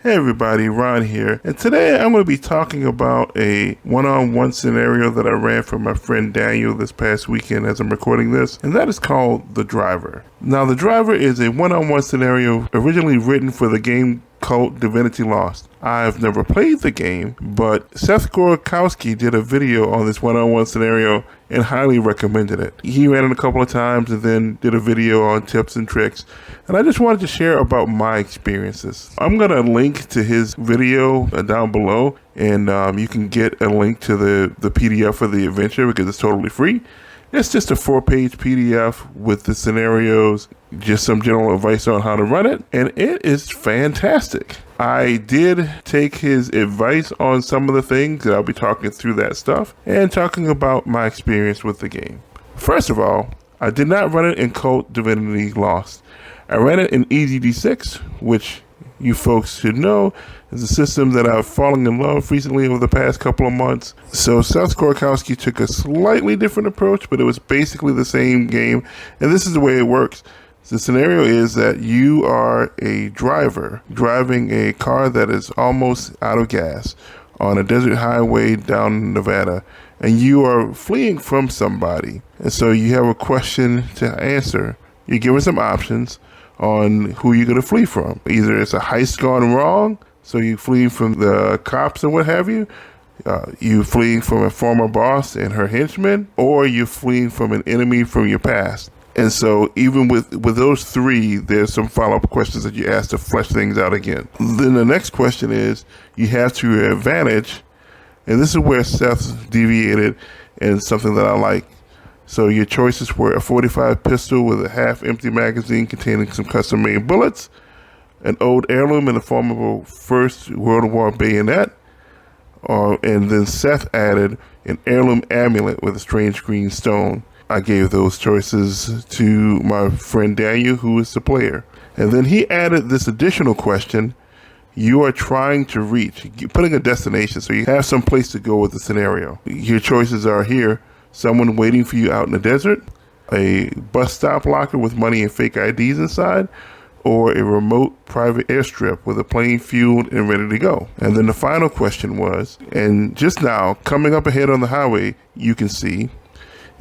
Hey everybody, Ron here, and today I'm going to be talking about a one-on-one scenario that I ran for my friend Daniel this past weekend as I'm recording this, and that is called The Driver. Now, The Driver is a one-on-one scenario originally written for the game Kult Divinity Lost. I've never played the game, but Seth did a video on this one-on-one scenario and highly recommended it. He ran it a couple of times and then did a video on tips and tricks, and I just wanted to share about my experiences. I'm going to link to his video down below, and you can get a link to the PDF for the adventure because it's totally free. It's just a 4-page PDF with the scenarios, just some general advice on how to run it, and it is fantastic. I did take his advice on some of the things, that I'll be talking through that stuff and talking about my experience with the game. First of all, I did not run it in Kult Divinity Lost. I ran it in EZD6, which you folks should know is a system that I've fallen in love recently over the past couple of months. So Seth took a slightly different approach, but it was basically the same game. And this is the way it works. The scenario is that you are a driver driving a car that is almost out of gas on a desert highway down in Nevada, and you are fleeing from somebody. And so you have a question to answer. You're given some options on who you're going to flee from. Either it's a heist gone wrong, so you flee from the cops and what have you. You fleeing from a former boss and her henchmen, or you're fleeing from an enemy from your past. And so even with those three, there's some follow-up questions that you ask to flesh things out again. Then the next question is, you have to your advantage, and this is where Seth deviated and something that I like. So your choices were a .45 pistol with a half-empty magazine containing some custom-made bullets, an old heirloom in the form of a First World War bayonet, and then Seth added an heirloom amulet with a strange green stone. I gave those choices to my friend Daniel, who is the player. And then he added this additional question: you are trying to reach, putting a destination, so you have some place to go with the scenario. Your choices are here: someone waiting for you out in the desert, a bus stop locker with money and fake IDs inside, or a remote private airstrip with a plane fueled and ready to go. And then the final question was, and just now, coming up ahead on the highway, you can see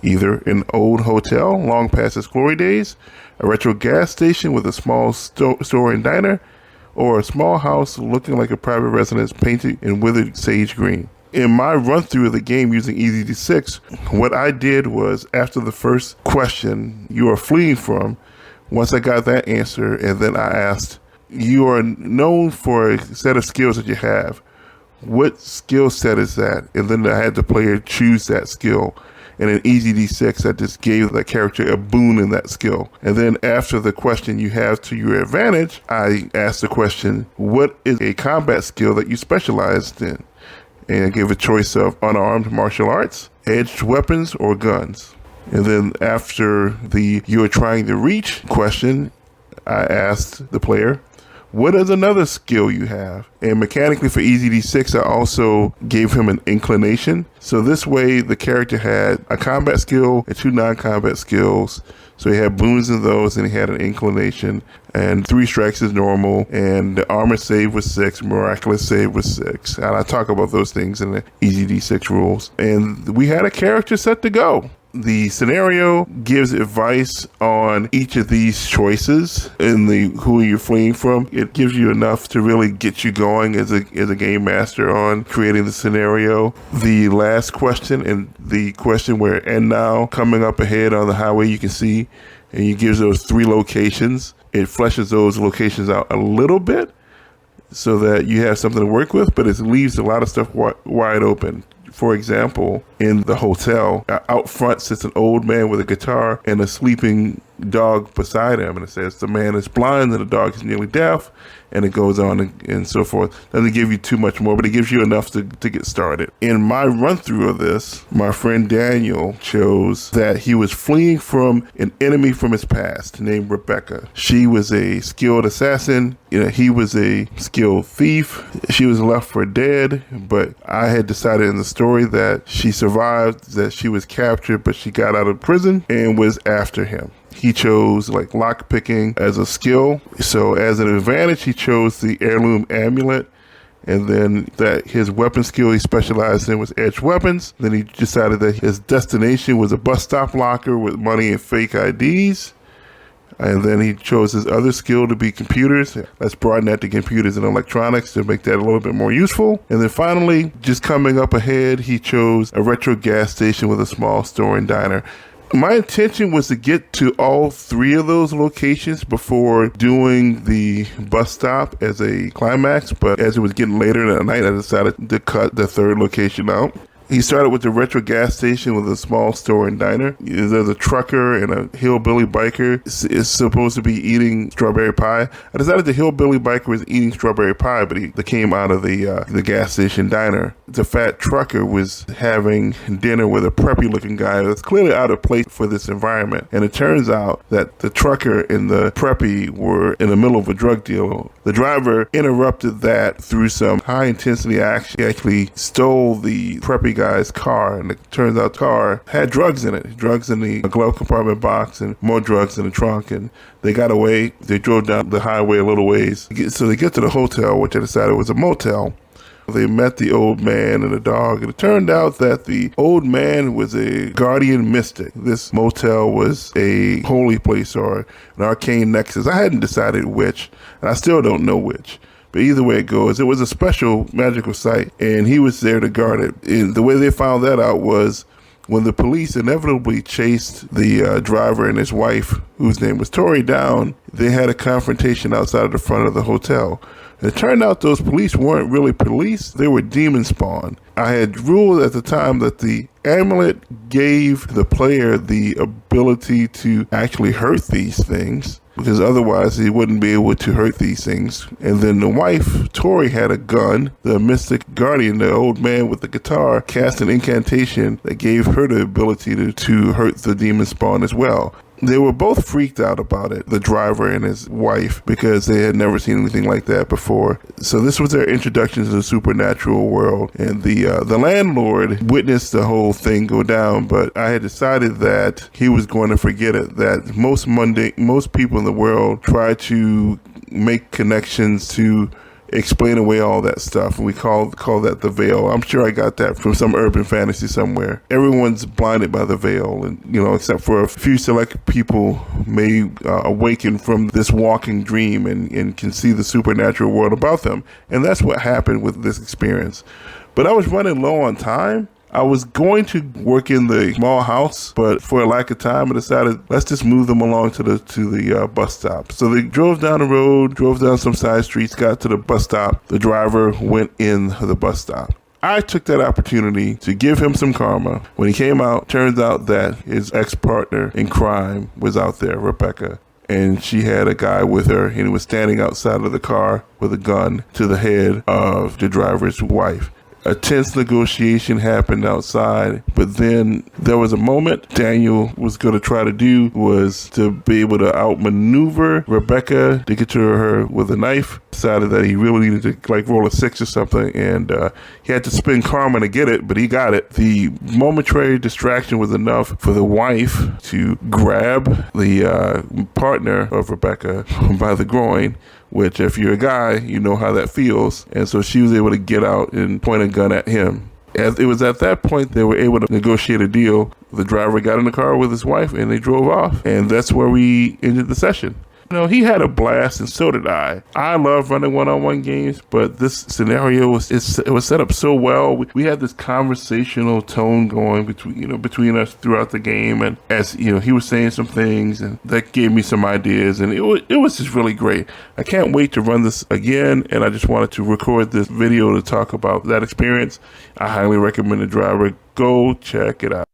either an old hotel long past its glory days, a retro gas station with a small store and diner, or a small house looking like a private residence painted in withered sage green. In my run through of the game using EZD6, what I did was, after the first question, you are fleeing from, once I got that answer, and then I asked, you are known for a set of skills that you have. What skill set is that? And then I had the player choose that skill. And in EZD6, I just gave that character a boon in that skill. And then after the question you have to your advantage, I asked the question, what is a combat skill that you specialized in? And I gave a choice of unarmed martial arts, edged weapons, or guns. And then after the you're trying to reach question, I asked the player, what is another skill you have? And mechanically for EZD6, I also gave him an inclination. So this way the character had a combat skill and 2 non-combat skills. So he had boons in those, and he had an inclination, and 3 strikes is normal, and the armor save was 6, miraculous save was 6. And I talk about those things in the EZD6 rules. And we had a character set to go. The scenario gives advice on each of these choices and who you're fleeing from. It gives you enough to really get you going as a game master on creating the scenario. The last question and the question where and now coming up ahead on the highway you can see, and it gives those 3 locations. It fleshes those locations out a little bit so that you have something to work with, but it leaves a lot of stuff wide open. For example, in the hotel, out front sits an old man with a guitar and a sleeping dog beside him. And it says the man is blind and the dog is nearly deaf. And it goes on and so forth. Doesn't give you too much more, but it gives you enough to get started. In my run through of this, my friend Daniel chose that he was fleeing from an enemy from his past named Rebecca. She was a skilled assassin he was a skilled thief. She was left for dead, but I had decided in the story that she survived, that she was captured, but she got out of prison and was after him. He chose like lock picking as a skill. So as an advantage, he chose the heirloom amulet. And then that his weapon skill he specialized in was edged weapons. Then he decided that his destination was a bus stop locker with money and fake IDs. And then he chose his other skill to be computers. Let's broaden that to computers and electronics to make that a little bit more useful. And then finally, just coming up ahead, he chose a retro gas station with a small store and diner. My intention was to get to all three of those locations before doing the bus stop as a climax, but as it was getting later in the night, I decided to cut the third location out. He started with the retro gas station with a small store and diner. There's a trucker and a hillbilly biker is supposed to be eating strawberry pie. I decided the hillbilly biker was eating strawberry pie, but they came out of the gas station diner. The fat trucker was having dinner with a preppy looking guy that's clearly out of place for this environment. And it turns out that the trucker and the preppy were in the middle of a drug deal. The driver interrupted that through some high intensity action. He actually stole the preppy guy's car, and it turns out the car had drugs in it. Drugs in the glove compartment box and more drugs in the trunk, and they got away. They drove down the highway a little ways. So they get to the hotel, which I decided was a motel. They met the old man and the dog, and it turned out that the old man was a guardian mystic. This motel was a holy place or an arcane nexus. I hadn't decided which, and I still don't know which. But either way it goes, it was a special magical site, and he was there to guard it. And the way they found that out was when the police inevitably chased the driver and his wife, whose name was Tori, down. They had a confrontation outside of the front of the hotel. And it turned out those police weren't really police, they were demon spawn. I had ruled at the time that the amulet gave the player the ability to actually hurt these things, because otherwise he wouldn't be able to hurt these things. And then the wife, Tori, had a gun. The mystic guardian, the old man with the guitar, cast an incantation that gave her the ability to hurt the demon spawn as well. They were both freaked out about it, the driver and his wife, because they had never seen anything like that before. So this was their introduction to the supernatural world. And the landlord witnessed the whole thing go down, but I had decided that he was going to forget it, that most people in the world try to make connections to explain away all that stuff, and we call that the veil. I'm sure I got that from some urban fantasy somewhere. Everyone's blinded by the veil, and except for a few select people may awaken from this walking dream and can see the supernatural world about them. And that's what happened with this experience. But I was running low on time. I was going to work in the small house, but for a lack of time, I decided let's just move them along to the bus stop. So they drove down the road, drove down some side streets, got to the bus stop. The driver went in the bus stop. I took that opportunity to give him some karma. When he came out, turns out that his ex-partner in crime was out there, Rebecca. And she had a guy with her, and he was standing outside of the car with a gun to the head of the driver's wife. A tense negotiation happened outside, but then there was a moment Daniel was going to try to do was to be able to outmaneuver Rebecca to get to her with a knife. Decided that he really needed to roll a 6 or something, and he had to spend karma to get it, but he got it. The momentary distraction was enough for the wife to grab the partner of Rebecca by the groin, which if you're a guy, you know how that feels. And so she was able to get out and point a gun at him. As it was at that point they were able to negotiate a deal. The driver got in the car with his wife and they drove off. And that's where we ended the session. He had a blast, and so did I. I love running one-on-one games, but this scenario was set up so well. We had this conversational tone going between us throughout the game, and as he was saying some things, and that gave me some ideas, and it was just really great. I can't wait to run this again, and I just wanted to record this video to talk about that experience. I highly recommend the driver. Go check it out.